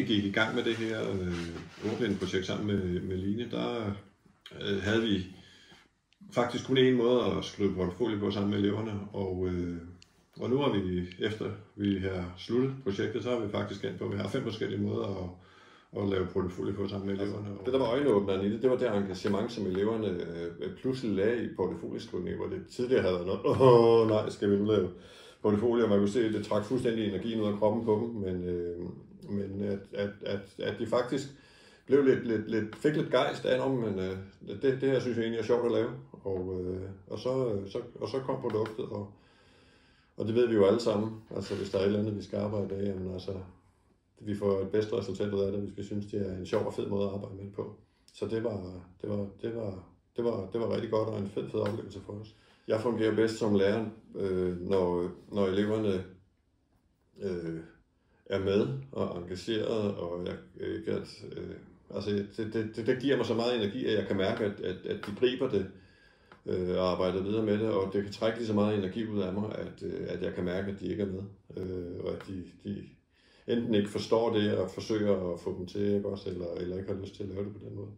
gik i gang med det her ordblindeprojekt sammen med Line, der havde vi faktisk kun én måde at skrive portefølje på sammen med eleverne, og nu har vi, efter vi har sluttet projektet, så har vi faktisk endt på, at vi har 5 forskellige måder at lave portefølje på sammen med eleverne. Det, der var øjenåbneren i det var det engagement, som eleverne pludselig lagde i porteføljeskrivning, hvor det tidligere havde været noget, nej, skal vi nu lave portefølje, og man kunne se, at det trak fuldstændig energien ud af kroppen på dem, men at de faktisk blev fik lidt gejst af om, men det her synes jeg egentlig er sjovt at lave, og så kom produktet, og det ved vi jo alle sammen, altså hvis der er et eller andet, vi skal arbejde af, jamen altså, vi får et bedste resultat ud af det, hvis vi synes, det er en sjov og fed måde at arbejde med det på. Så det var rigtig godt og en fed oplevelse for os. Jeg fungerer bedst som lærer, når eleverne er med og engageret, og det giver mig så meget energi, at jeg kan mærke, at de griber det og arbejder videre med det, og det kan trække lige så meget energi ud af mig, at jeg kan mærke, at de ikke er med, og at de enten ikke forstår det og forsøger at få dem til, ikke også, eller ikke har lyst til at lave det på den måde.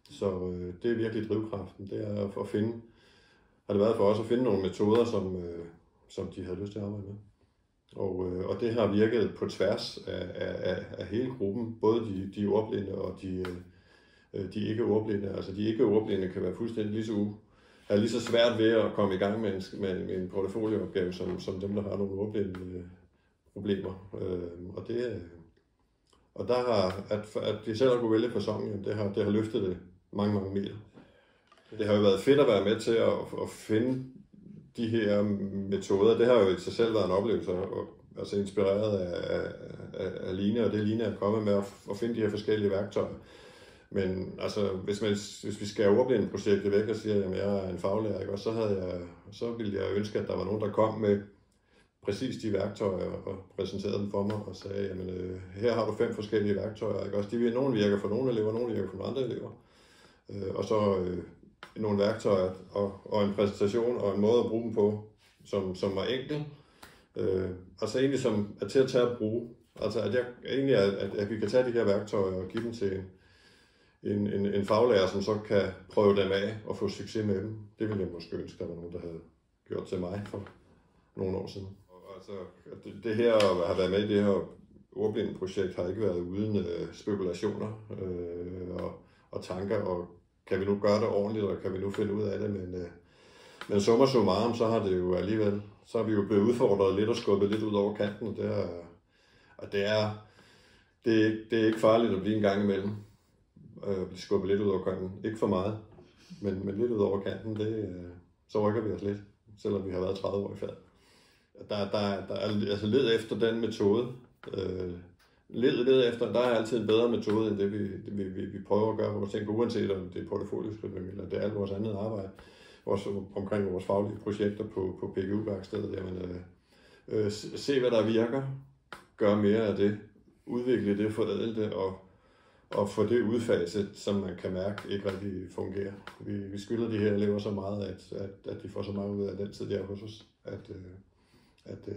Så det er virkelig drivkraften, det er at finde, har det været for os at finde nogle metoder, som de har lyst til at arbejde med. Og det har virket på tværs af hele gruppen, både de ordblinde og de ikke ordblinde. Altså de ikke ordblinde kan være fuldstændig lige så svært ved at komme i gang med en porteføljeopgave, som dem, der har nogle ordblinde problemer. Og der har, at de selv har kunne vælge fasongen, det har løftet det mange meter. Det har jo været fedt at være med til at finde de her metoder. Det har jo i sig selv været en oplevelse, altså inspireret af Line, og det Line er kommet med at finde de her forskellige værktøjer. Men altså, hvis vi skal overblinde projektet væk og siger, at jeg er en faglærer, ikke? Og så ville jeg ønske, at der var nogen, der kom med præcis de værktøjer og præsenterede dem for mig og sagde, jamen her har du 5 forskellige værktøjer, ikke? Også nogle virker for nogle elever, nogle virker for nogle andre elever. Og så nogle værktøjer og en præsentation og en måde at bruge dem på, som var enkel. Altså egentlig som er til at tage at bruge. Altså at vi kan tage de her værktøjer og give dem til en faglærer, som så kan prøve dem af og få succes med dem. Det ville jeg måske ønske, der var nogen, der havde gjort til mig for nogle år siden. Altså, det her at have været med i det her ordblindeprojekt har ikke været uden spekulationer og tanker, og kan vi nu gøre det ordentligt, og kan vi nu finde ud af det, men summa summarum, så har det jo alligevel, så har vi jo blevet udfordret lidt og skubbet lidt ud over kanten, og det er ikke farligt at blive en gang imellem, blive skubbet lidt ud over kanten, ikke for meget, men lidt ud over kanten, så rykker vi os lidt, selvom vi har været 30 år i fald. Der er altså led efter den metode. Led efter, der er altid en bedre metode end det, vi prøver at gøre vores ting, uanset om det er porteføljeskrivning eller det er alt vores andet arbejde, omkring vores faglige projekter på PGU-værkstedet. Jamen, se hvad der virker, gør mere af det, udvikle det, forædle det og få det udfaset, som man kan mærke ikke rigtig fungerer. Vi skylder de her elever så meget, at de får så meget ud af den tid, de er hos os, at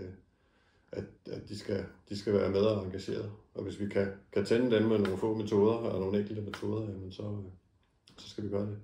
de skal være med og engageret. Og hvis vi kan tænde dem med nogle få metoder og nogle enkelte metoder, jamen så skal vi gøre det.